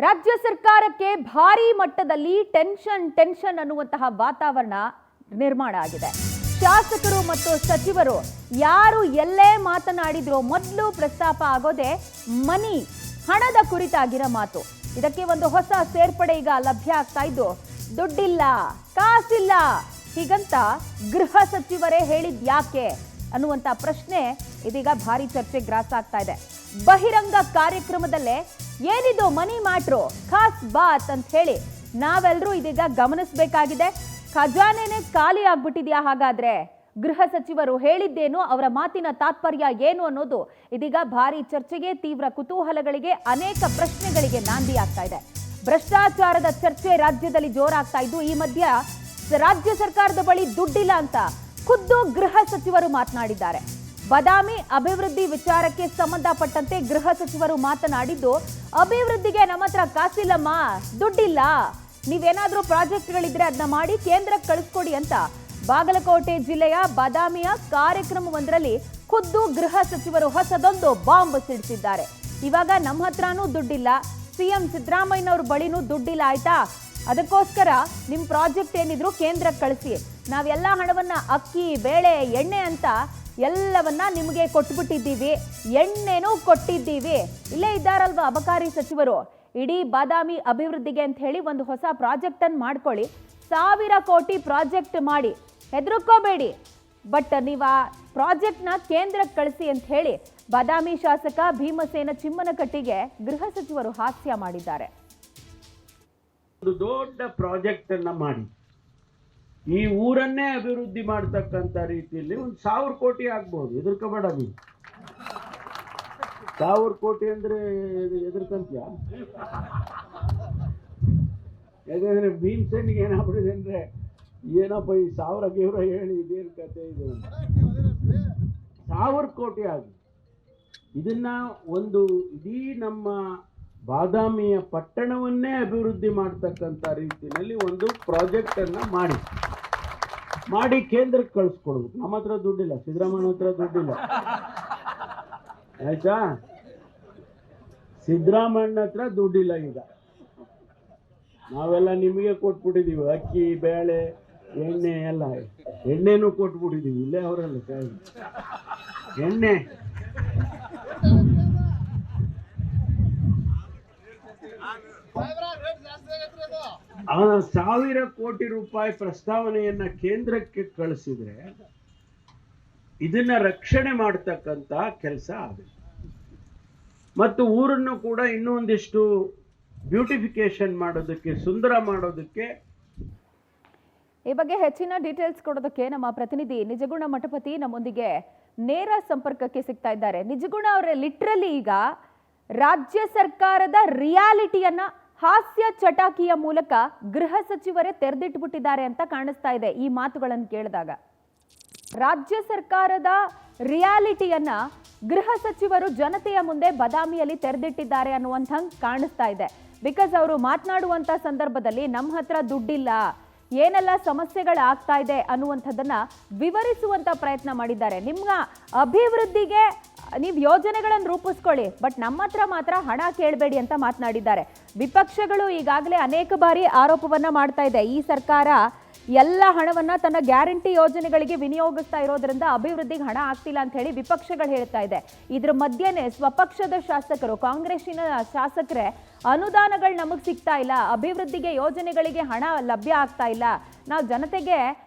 ರಾಜ್ಯ ಸರ್ಕಾರಕ್ಕೆ ಭಾರಿ ಮಟ್ಟದಲ್ಲಿ ಟೆನ್ಷನ್ ಅನ್ನುವಂತಹ ವಾತಾವರಣ ನಿರ್ಮಾಣ ಆಗಿದೆ. ಶಾಸಕರು ಮತ್ತು ಸಚಿವರು ಯಾರು ಎಲ್ಲೇ ಮಾತನಾಡಿದ್ರೋ ಮೊದಲು ಪ್ರಸ್ತಾಪ ಆಗೋದೇ ಮನಿ, ಹಣದ ಕುರಿತಾಗಿರೋ ಮಾತು. ಇದಕ್ಕೆ ಒಂದು ಹೊಸ ಸೇರ್ಪಡೆ ಈಗ ಲಭ್ಯ ಆಗ್ತಾ ಇದ್ದು, ದುಡ್ಡಿಲ್ಲ, ಕಾಸಿಲ್ಲ ಹೀಗಂತ ಗೃಹ ಸಚಿವರೇ ಹೇಳಿದ್ಯಾಕೆ ಅನ್ನುವಂತ ಪ್ರಶ್ನೆ ಇದೀಗ ಭಾರಿ ಚರ್ಚೆ ಗ್ರಾಸ ಆಗ್ತಾ ಇದೆ. ಬಹಿರಂಗ ಕಾರ್ಯಕ್ರಮದಲ್ಲೇ ಏನಿದು ಮನಿ ಮ್ಯಾಟ್ರು, ಖಾಸ್ ಬಾತ್ ಅಂತ ಹೇಳಿ ನಾವೆಲ್ಲರೂ ಇದೀಗ ಗಮನಿಸಬೇಕಾಗಿದೆ. ಖಜಾನೆನೇ ಖಾಲಿ ಆಗ್ಬಿಟ್ಟಿದ್ಯಾ? ಹಾಗಾದ್ರೆ ಗೃಹ ಸಚಿವರು ಹೇಳಿದ್ದೇನು, ಅವರ ಮಾತಿನ ತಾತ್ಪರ್ಯ ಏನು ಅನ್ನೋದು ಇದೀಗ ಭಾರಿ ಚರ್ಚೆಗೆ, ತೀವ್ರ ಕುತೂಹಲಗಳಿಗೆ, ಅನೇಕ ಪ್ರಶ್ನೆಗಳಿಗೆ ನಾಂದಿ ಆಗ್ತಾ ಇದೆ. ಭ್ರಷ್ಟಾಚಾರದ ಚರ್ಚೆ ರಾಜ್ಯದಲ್ಲಿ ಜೋರಾಗ್ತಾ ಇದ್ದು, ಈ ಮಧ್ಯ ರಾಜ್ಯ ಸರ್ಕಾರದ ಬಳಿ ದುಡ್ಡಿಲ್ಲ ಅಂತ ಖುದ್ದು ಗೃಹ ಸಚಿವರು ಮಾತನಾಡಿದ್ದಾರೆ. ಬಾದಾಮಿ ಅಭಿವೃದ್ಧಿ ವಿಚಾರಕ್ಕೆ ಸಂಬಂಧಪಟ್ಟಂತೆ ಗೃಹ ಸಚಿವರು ಮಾತನಾಡಿದ್ದು, ಅಭಿವೃದ್ಧಿಗೆ ನಮ್ಮ ಹತ್ರ ಕಾಸಿಲ್ಲಮ್ಮ, ದುಡ್ಡಿಲ್ಲ, ನೀವೇನಾದ್ರೂ ಪ್ರಾಜೆಕ್ಟ್ಗಳಿದ್ರೆ ಅದನ್ನ ಮಾಡಿ ಕೇಂದ್ರಕ್ಕೆ ಕಳಿಸ್ಕೊಡಿ ಅಂತ ಬಾಗಲಕೋಟೆ ಜಿಲ್ಲೆಯ ಬಾದಾಮಿಯ ಕಾರ್ಯಕ್ರಮವೊಂದರಲ್ಲಿ ಖುದ್ದು ಗೃಹ ಸಚಿವರು ಹೊಸದೊಂದು ಬಾಂಬ್ ಸಿಡಿಸಿದ್ದಾರೆ. ಇವಾಗ ನಮ್ಮ ಹತ್ರನೂ ದುಡ್ಡಿಲ್ಲ, ಸಿಎಂ ಸಿದ್ದರಾಮಯ್ಯನವ್ರ ಬಳಿನೂ ದುಡ್ಡಿಲ್ಲ ಆಯ್ತಾ, ಅದಕ್ಕೋಸ್ಕರ ನಿಮ್ಮ ಪ್ರಾಜೆಕ್ಟ್ ಏನಿದ್ರು ಕೇಂದ್ರಕ್ಕೆ ಕಳಿಸಿ, ನಾವೆಲ್ಲ ಹಣವನ್ನ ಅಕ್ಕಿ, ಬೇಳೆ, ಎಣ್ಣೆ ಅಂತ ಎಲ್ಲವನ್ನ ನಿಮಗೆ ಕೊಟ್ಬಿಟ್ಟಿದ್ದೀವಿ, ಎಣ್ಣೆನೂ ಕೊಟ್ಟಿದ್ದೀವಿ. ಇಲ್ಲೇ ಇದ್ದಾರಲ್ವಾ ಅಬಕಾರಿ ಸಚಿವರು, ಇಡೀ ಬಾದಾಮಿ ಅಭಿವೃದ್ಧಿಗೆ ಅಂತ ಹೇಳಿ ಒಂದು ಹೊಸ ಪ್ರಾಜೆಕ್ಟ್ ಅನ್ನು ಮಾಡ್ಕೊಳ್ಳಿ, 1000 ಕೋಟಿ ಪ್ರಾಜೆಕ್ಟ್ ಮಾಡಿ, ಹೆದರ್ಕೋಬೇಡಿ, ಬಟ್ ನೀವು ಆ ಪ್ರಾಜೆಕ್ಟ್ನ ಕೇಂದ್ರಕ್ಕೆ ಕಳಿಸಿ ಅಂತ ಹೇಳಿ ಬಾದಾಮಿ ಶಾಸಕ ಭೀಮಸೇನ ಚಿಮ್ಮನಕಟ್ಟಿಗೆ ಗೃಹ ಸಚಿವರು ಹಾಸ್ಯ ಮಾಡಿದ್ದಾರೆ. ಒಂದು ದೊಡ್ಡ ಪ್ರಾಜೆಕ್ಟ್ ಅನ್ನ ಮಾಡಿ ಈ ಊರನ್ನೇ ಅಭಿವೃದ್ಧಿ ಮಾಡತಕ್ಕಂತ ರೀತಿಯಲ್ಲಿ 1000 ಕೋಟಿ ಆಗ್ಬಹುದು. ಎದುರ್ಕೋಬೇಡ, ನೀವು 1000 ಕೋಟಿ ಅಂದ್ರೆ ಎದುರ್ಕಂತೀಯ? ಯಾಕಂದ್ರೆ ಭೀಮಸೇನಿಗೆ ಏನಾಗ್ಬಿಡಿದೆ ಅಂದ್ರೆ, ಏನಪ್ಪ ಈ 1000 ಗೇವ್ರ ಹೇಳಿ ಇದೇನು ಕತೆ ಇದು, 1000 ಕೋಟಿ ಆಗಿ ಇದನ್ನ ಒಂದು ಇಡೀ ನಮ್ಮ ಬಾದಾಮಿಯ ಪಟ್ಟಣವನ್ನೇ ಅಭಿವೃದ್ಧಿ ಮಾಡ್ತಕ್ಕಂಥ ರೀತಿಯಲ್ಲಿ ಒಂದು ಪ್ರಾಜೆಕ್ಟ್ ಅನ್ನ ಮಾಡಿ ಕೇಂದ್ರಕ್ಕೆ ಕಳಿಸ್ಕೊಡ್ಬೇಕು. ನಮ್ಮ ಹತ್ರ ದುಡ್ಡಿಲ್ಲ, ಸಿದ್ದರಾಮಯ್ಯ ಹತ್ರ ದುಡ್ಡಿಲ್ಲ, ಆಯ್ತಾ? ಸಿದ್ದರಾಮಯ್ಯ ಹತ್ರ ದುಡ್ಡಿಲ್ಲ. ಈಗ ನಾವೆಲ್ಲ ನಿಮಗೆ ಕೊಟ್ಬಿಟ್ಟಿದೀವಿ, ಅಕ್ಕಿ, ಬೇಳೆ, ಎಣ್ಣೆ ಎಲ್ಲ, ಎಣ್ಣೆನೂ ಕೊಟ್ಬಿಟ್ಟಿದೀವಿ. ಇಲ್ಲೇ ಅವರಲ್ಲ ಎಣ್ಣೆ. ಆ 1000 ಕೋಟಿ ರೂಪಾಯಿ ಪ್ರಸ್ತಾವನೆಯನ್ನ ಕೇಂದ್ರಕ್ಕೆ ಕಳಿಸಿದ್ರೆ ಇದನ್ನ ರಕ್ಷಣೆ ಮಾಡತಕ್ಕಂತ ಕೆಲಸ ಆಗುತ್ತೆ. ಮತ್ತು ಊರನ್ನು ಕೂಡ ಇನ್ನೂ ಒಂದಿಷ್ಟು ಬ್ಯೂಟಿಫಿಕೇಶನ್ ಮಾಡೋದಕ್ಕೆ, ಸುಂದರ ಮಾಡೋದಕ್ಕೆ. ಈ ಬಗ್ಗೆ ಹೆಚ್ಚಿನ ಡೀಟೇಲ್ಸ್ ಕೊಡೋದಕ್ಕೆ ನಮ್ಮ ಪ್ರತಿನಿಧಿ ನಿಜಗುಣ ಮಠಪತಿ ನಮ್ಮೊಂದಿಗೆ ನೇರ ಸಂಪರ್ಕಕ್ಕೆ ಸಿಗ್ತಾ ಇದ್ದಾರೆ. ನಿಜಗುಣ ಅವರೇ, ಲಿಟ್ರಲಿ ಈಗ ರಾಜ್ಯ ಸರ್ಕಾರದ ರಿಯಾಲಿಟಿಯನ್ನ ಹಾಸ್ಯ ಚಟಾಕಿಯ ಮೂಲಕ ಗೃಹ ಸಚಿವರೇ ತೆರೆದಿಟ್ಬಿಟ್ಟಿದ್ದಾರೆ ಅಂತ ಕಾಣಿಸ್ತಾ ಇದೆ. ಈ ಮಾತುಗಳನ್ನು ಕೇಳಿದಾಗ ರಾಜ್ಯ ಸರ್ಕಾರದ ರಿಯಾಲಿಟಿಯನ್ನ ಗೃಹ ಸಚಿವರು ಜನತೆಯ ಮುಂದೆ ಬಾದಾಮಿಯಲ್ಲಿ ತೆರೆದಿಟ್ಟಿದ್ದಾರೆ ಅನ್ನುವಂಥಂಗೆ ಕಾಣಿಸ್ತಾ ಇದೆ. ಬಿಕಾಸ್ ಅವರು ಮಾತನಾಡುವಂತ ಸಂದರ್ಭದಲ್ಲಿ ನಮ್ಮ ಹತ್ರ ದುಡ್ಡಿಲ್ಲ, ಏನೆಲ್ಲ ಸಮಸ್ಯೆಗಳಾಗ್ತಾ ಇದೆ ಅನ್ನುವಂಥದ್ದನ್ನ ವಿವರಿಸುವಂತ ಪ್ರಯತ್ನ ಮಾಡಿದ್ದಾರೆ. ನಿಮ್ಮ ಅಭಿವೃದ್ಧಿಗೆ ನೀವು ಯೋಜನೆಗಳನ್ನು ರೂಪಿಸ್ಕೊಳ್ಳಿ, ಬಟ್ ನಮ್ಮ ಹತ್ರ ಮಾತ್ರ ಹಣ ಕೇಳಬೇಡಿ ಅಂತ ಮಾತನಾಡಿದ್ದಾರೆ. ವಿಪಕ್ಷಗಳು ಈಗಾಗಲೇ ಅನೇಕ ಬಾರಿ ಆರೋಪವನ್ನ ಮಾಡ್ತಾ ಇದೆ, ಈ ಸರ್ಕಾರ ಎಲ್ಲ ಹಣವನ್ನ ತನ್ನ ಗ್ಯಾರಂಟಿ ಯೋಜನೆಗಳಿಗೆ ವಿನಿಯೋಗಿಸ್ತಾ ಇರೋದ್ರಿಂದ ಅಭಿವೃದ್ಧಿಗೆ ಹಣ ಆಗ್ತಿಲ್ಲ ಅಂತ ಹೇಳಿ ವಿಪಕ್ಷಗಳು ಹೇಳ್ತಾ ಇದೆ. ಇದ್ರ ಮಧ್ಯೆನೆ ಸ್ವಪಕ್ಷದ ಶಾಸಕರು, ಕಾಂಗ್ರೆಸ್ಸಿನ ಶಾಸಕರೇ ಅನುದಾನಗಳು ನಮಗೆ ಸಿಗ್ತಾ ಇಲ್ಲ, ಅಭಿವೃದ್ಧಿಗೆ ಯೋಜನೆಗಳಿಗೆ ಹಣ ಲಭ್ಯ ಆಗ್ತಾ ಇಲ್ಲ, ನಾವು ಜನತೆಗೆ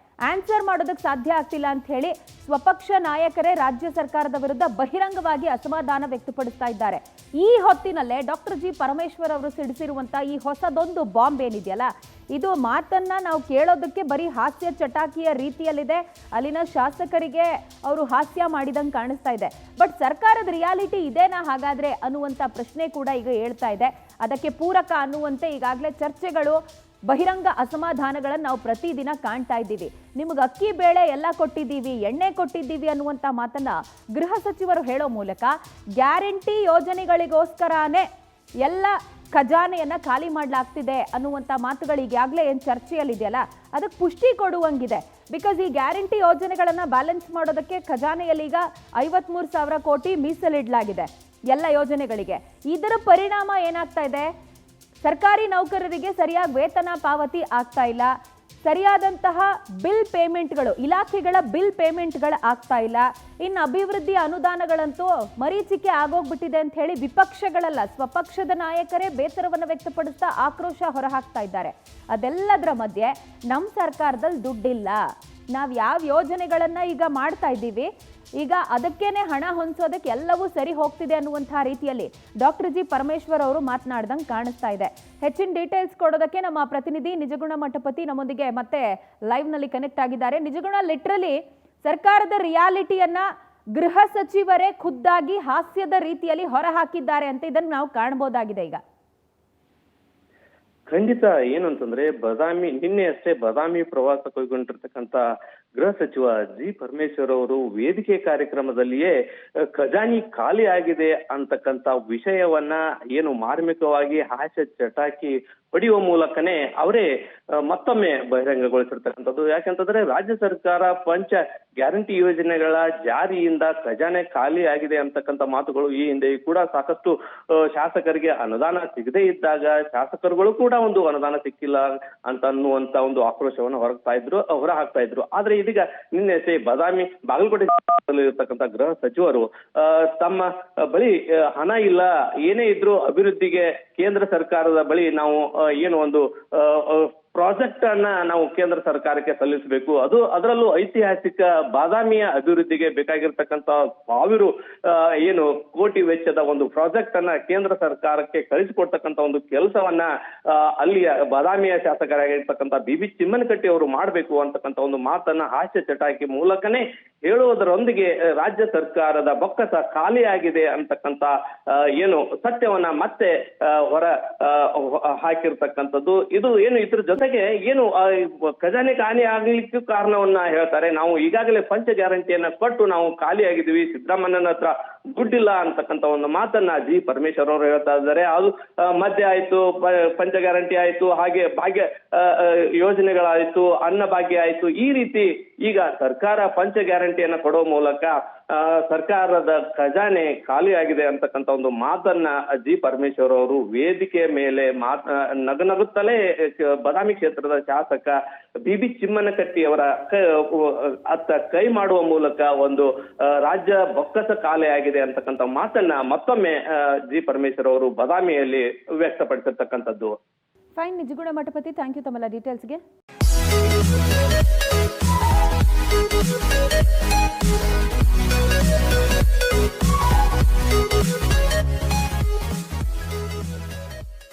ಆನ್ಸರ್ ಮಾಡೋದಕ್ಕೆ ಸಾಧ್ಯ ಆಗ್ತಿಲ್ಲ ಅಂತ ಹೇಳಿ ಸ್ವಪಕ್ಷ ನಾಯಕರೇ ರಾಜ್ಯ ಸರ್ಕಾರದ ವಿರುದ್ಧ ಬಹಿರಂಗವಾಗಿ ಅಸಮಾಧಾನ ವ್ಯಕ್ತಪಡಿಸ್ತಾ ಇದ್ದಾರೆ. ಈ ಹೊತ್ತಿನಲ್ಲೇ ಡಾಕ್ಟರ್ ಜಿ ಪರಮೇಶ್ವರ್ ಅವರು ಸಿಡಿಸಿರುವಂತ ಈ ಹೊಸದೊಂದು ಬಾಂಬ್ ಏನಿದೆಯಲ್ಲ, ಇದು ಮಾತನ್ನ ನಾವು ಕೇಳೋದಕ್ಕೆ ಬರೀ ಹಾಸ್ಯ ಚಟಾಕಿಯ ರೀತಿಯಲ್ಲಿದೆ. ಅಲ್ಲಿನ ಶಾಸಕರಿಗೆ ಅವರು ಹಾಸ್ಯ ಮಾಡಿದಂಗೆ ಕಾಣಿಸ್ತಾ ಇದೆ. ಬಟ್ ಸರ್ಕಾರದ ರಿಯಾಲಿಟಿ ಇದೇನಾ ಹಾಗಾದ್ರೆ ಅನ್ನುವಂಥ ಪ್ರಶ್ನೆ ಕೂಡ ಈಗ ಹೇಳ್ತಾ ಇದೆ. ಅದಕ್ಕೆ ಪೂರಕ ಅನ್ನುವಂತೆ ಈಗಾಗಲೇ ಚರ್ಚೆಗಳು, ಬಹಿರಂಗ ಅಸಮಾಧಾನಗಳನ್ನು ನಾವು ಪ್ರತಿದಿನ ಕಾಣ್ತಾ ಇದ್ದೀವಿ. ನಿಮಗೆ ಅಕ್ಕಿ, ಬೇಳೆ ಎಲ್ಲ ಕೊಟ್ಟಿದ್ದೀವಿ, ಎಣ್ಣೆ ಕೊಟ್ಟಿದ್ದೀವಿ ಅನ್ನುವಂಥ ಮಾತನ್ನ ಗೃಹ ಸಚಿವರು ಹೇಳೋ ಮೂಲಕ ಗ್ಯಾರಂಟಿ ಯೋಜನೆಗಳಿಗೋಸ್ಕರನೇ ಎಲ್ಲ ಖಜಾನೆಯನ್ನ ಖಾಲಿ ಮಾಡಲಾಗ್ತಿದೆ ಅನ್ನುವಂಥ ಮಾತುಗಳು ಈಗಾಗಲೇ ಏನು ಚರ್ಚೆಯಲ್ಲಿದೆಯಲ್ಲ, ಅದಕ್ಕೆ ಪುಷ್ಟಿ ಕೊಡುವಂಗಿದೆ. ಬಿಕಾಸ್ ಈ ಗ್ಯಾರಂಟಿ ಯೋಜನೆಗಳನ್ನು ಬ್ಯಾಲೆನ್ಸ್ ಮಾಡೋದಕ್ಕೆ ಖಜಾನೆಯಲ್ಲಿ ಈಗ 53,000 ಕೋಟಿ ಮೀಸಲಿಡಲಾಗಿದೆ ಎಲ್ಲ ಯೋಜನೆಗಳಿಗೆ. ಇದರ ಪರಿಣಾಮ ಏನಾಗ್ತಾ ಇದೆ, ಸರ್ಕಾರಿ ನೌಕರರಿಗೆ ಸರಿಯಾಗಿ ವೇತನ ಪಾವತಿ ಆಗ್ತಾ ಇಲ್ಲ, ಸರಿಯಾದಂತಹ ಬಿಲ್ ಪೇಮೆಂಟ್ಗಳು, ಇಲಾಖೆಗಳ ಬಿಲ್ ಪೇಮೆಂಟ್ಗಳು ಆಗ್ತಾ ಇಲ್ಲ. ಇನ್ನು ಅಭಿವೃದ್ಧಿ ಅನುದಾನಗಳಂತೂ ಮರೀಚಿಕೆ ಆಗೋಗ್ಬಿಟ್ಟಿದೆ ಅಂತ ಹೇಳಿ ವಿಪಕ್ಷಗಳಲ್ಲ, ಸ್ವಪಕ್ಷದ ನಾಯಕರೇ ಬೇಸರವನ್ನು ವ್ಯಕ್ತಪಡಿಸ್ತಾ ಆಕ್ರೋಶ ಹೊರಹಾಕ್ತಾ ಇದ್ದಾರೆ. ಅದೆಲ್ಲದರ ಮಧ್ಯೆ ನಮ್ಮ ಸರ್ಕಾರದಲ್ಲಿ ದುಡ್ಡಿಲ್ಲ, ನಾವು ಯಾವ ಯೋಜನೆಗಳನ್ನ ಈಗ ಮಾಡ್ತಾ ಇದ್ದೀವಿ, ಈಗ ಅದಕ್ಕೇನೆ ಹಣ ಹೊಂದಿಸೋದಕ್ಕೆ ಎಲ್ಲವೂ ಸರಿ ಹೋಗ್ತಿದೆ ಅನ್ನುವಂತಹ ರೀತಿಯಲ್ಲಿ ಡಾಕ್ಟರ್ ಜಿ ಪರಮೇಶ್ವರ್ ಅವರು ಮಾತನಾಡ್ದಂಗೆ ಕಾಣಿಸ್ತಾ ಇದೆ. ಹೆಚ್ಚಿನ ಡೀಟೇಲ್ಸ್ ಕೊಡೋದಕ್ಕೆ ನಮ್ಮ ಪ್ರತಿನಿಧಿ ನಿಜಗುಣ ಮಠಪತಿ ನಮ್ಮೊಂದಿಗೆ ಮತ್ತೆ ಲೈವ್ ನಲ್ಲಿ ಕನೆಕ್ಟ್ ಆಗಿದ್ದಾರೆ. ನಿಜಗುಣ, ಲಿಟ್ರಲಿ ಸರ್ಕಾರದ ರಿಯಾಲಿಟಿಯನ್ನ ಗೃಹ ಸಚಿವರೇ ಖುದ್ದಾಗಿ ಹಾಸ್ಯದ ರೀತಿಯಲ್ಲಿ ಹೊರ ಹಾಕಿದ್ದಾರೆ ಅಂತ ಇದನ್ನು ನಾವು ಕಾಣಬಹುದಾಗಿದೆ. ಈಗ ಖಂಡಿತ ಏನು ಅಂತಂದ್ರೆ ನಿನ್ನೆ ಅಷ್ಟೇ ಬಾದಾಮಿ ಪ್ರವಾಸ ಕೈಗೊಂಡಿರ್ತಕ್ಕಂತ ಗೃಹ ಸಚಿವ ಜಿ ಪರಮೇಶ್ವರ್ ಅವರು ವೇದಿಕೆ ಕಾರ್ಯಕ್ರಮದಲ್ಲಿಯೇ ಖಜಾನಿ ಖಾಲಿ ಆಗಿದೆ ಅಂತಕ್ಕಂತ ವಿಷಯವನ್ನ ಏನು ಮಾರ್ಮಿಕವಾಗಿ ಹಾಸ್ಯ ಚಟಾಕಿ ಪಡೆಯುವ ಮೂಲಕನೇ ಅವರೇ ಮತ್ತೊಮ್ಮೆ ಬಹಿರಂಗಗೊಳಿಸಿರ್ತಕ್ಕಂಥದ್ದು. ಯಾಕಂತಂದ್ರೆ ರಾಜ್ಯ ಸರ್ಕಾರ ಪಂಚ ಗ್ಯಾರಂಟಿ ಯೋಜನೆಗಳ ಜಾರಿಯಿಂದ ಖಜಾನೆ ಖಾಲಿ ಆಗಿದೆ ಅಂತಕ್ಕಂಥ ಮಾತುಗಳು ಈ ಹಿಂದೆ ಕೂಡ ಸಾಕಷ್ಟು ಶಾಸಕರಿಗೆ ಅನುದಾನ ಸಿಗದೇ ಇದ್ದಾಗ ಶಾಸಕರುಗಳು ಕೂಡ ಒಂದು ಅನುದಾನ ಸಿಕ್ಕಿಲ್ಲ ಅಂತ ಅನ್ನುವಂತ ಒಂದು ಆಕ್ರೋಶವನ್ನು ಹೊರ ಹಾಕ್ತಾ ಇದ್ರು. ಆದ್ರೆ ಇದೀಗ ನಿನ್ನೆ ಬಾಗಲಕೋಟೆ ಇರತಕ್ಕಂಥ ಗೃಹ ಸಚಿವರು ತಮ್ಮ ಬಳಿ ಹಣ ಇಲ್ಲ, ಏನೇ ಇದ್ರು ಅಭಿವೃದ್ಧಿಗೆ ಕೇಂದ್ರ ಸರ್ಕಾರದ ಬಳಿ ನಾವು ಏನು ಒಂದು ಪ್ರಾಜೆಕ್ಟ್ ಅನ್ನ ನಾವು ಕೇಂದ್ರ ಸರ್ಕಾರಕ್ಕೆ ಸಲ್ಲಿಸಬೇಕು, ಅದರಲ್ಲೂ ಐತಿಹಾಸಿಕ ಬಾದಾಮಿಯ ಅಭಿವೃದ್ಧಿಗೆ ಬೇಕಾಗಿರ್ತಕ್ಕಂಥ 1000 ಏನು ಕೋಟಿ ವೆಚ್ಚದ ಒಂದು ಪ್ರಾಜೆಕ್ಟ್ ಅನ್ನ ಕೇಂದ್ರ ಸರ್ಕಾರಕ್ಕೆ ಕಳಿಸಿಕೊಡ್ತಕ್ಕಂಥ ಒಂದು ಕೆಲಸವನ್ನ ಅಲ್ಲಿಯ ಬಾದಾಮಿಯ ಶಾಸಕರಾಗಿರ್ತಕ್ಕಂಥ ಬಿ ಚಿಮ್ಮನಕಟ್ಟಿ ಅವರು ಮಾಡಬೇಕು ಅಂತಕ್ಕಂಥ ಒಂದು ಮಾತನ್ನ ಹಾಸ್ಯ ಚಟಾಕಿ ಮೂಲಕನೇ ಹೇಳುವುದರೊಂದಿಗೆ ರಾಜ್ಯ ಸರ್ಕಾರದ ಬೊಕ್ಕಸ ಖಾಲಿ ಆಗಿದೆ ಅಂತಕ್ಕಂಥ ಏನು ಸತ್ಯವನ್ನ ಮತ್ತೆ ಹೊರ ಹಾಕಿರ್ತಕ್ಕಂಥದ್ದು. ಇದು ಏನು ಇದ್ರ ಜೊತೆಗೆ ಏನು ಖಜಾನೆ ಖಾಲಿ ಆಗ್ಲಿಕ್ಕೂ ಕಾರಣವನ್ನ ಹೇಳ್ತಾರೆ. ನಾವು ಈಗಾಗಲೇ ಪಂಚ ಗ್ಯಾರಂಟಿಯನ್ನ ಕೊಟ್ಟು ನಾವು ಖಾಲಿ ಆಗಿದ್ವಿ, ಸಿದ್ದರಾಮಯ್ಯನ ಹತ್ರ ದುಡ್ಡಿಲ್ಲ ಅಂತಕ್ಕಂಥ ಒಂದು ಮಾತನ್ನ ಜಿ ಪರಮೇಶ್ವರ್ ಅವರು ಹೇಳ್ತಾ ಇದ್ದಾರೆ. ಅದು ಮದ್ಯ ಆಯ್ತು, ಪಂಚ ಗ್ಯಾರಂಟಿ ಆಯ್ತು, ಹಾಗೆ ಭಾಗ್ಯ ಯೋಜನೆಗಳಾಯ್ತು, ಅನ್ನ ಭಾಗ್ಯ ಆಯ್ತು. ಈ ರೀತಿ ಈಗ ಸರ್ಕಾರ ಪಂಚ ಗ್ಯಾರಂಟಿಯನ್ನ ಕೊಡೋ ಮೂಲಕ ಸರ್ಕಾರದ ಖಜಾನೆ ಖಾಲಿ ಆಗಿದೆ ಅಂತಕ್ಕಂಥ ಒಂದು ಮಾತನ್ನ ಜಿ ಪರಮೇಶ್ವರ್ ಅವರು ವೇದಿಕೆ ಮೇಲೆ ನಗುತ್ತಲೇ ಬಾದಾಮಿ ಕ್ಷೇತ್ರದ ಶಾಸಕ ಬಿ ಚಿಮ್ಮನಕಟ್ಟಿ ಅವರ ಅತ್ತ ಕೈ ಮಾಡುವ ಮೂಲಕ ಒಂದು ರಾಜ್ಯ ಬೊಕ್ಕಸ ಖಾಲಿ ಆಗಿದೆ ಅಂತಕ್ಕಂಥ ಮಾತನ್ನ ಮತ್ತೊಮ್ಮೆ ಜಿ ಪರಮೇಶ್ವರ್ ಅವರು ಬಾದಾಮಿಯಲ್ಲಿ ವ್ಯಕ್ತಪಡಿಸಿರ್ತಕ್ಕಂಥದ್ದು. Fine Nijaguna Mathapati, thank you ತಮ್ಮೆಲ್ಲ ಡೀಟೇಲ್ಸ್ಗೆ.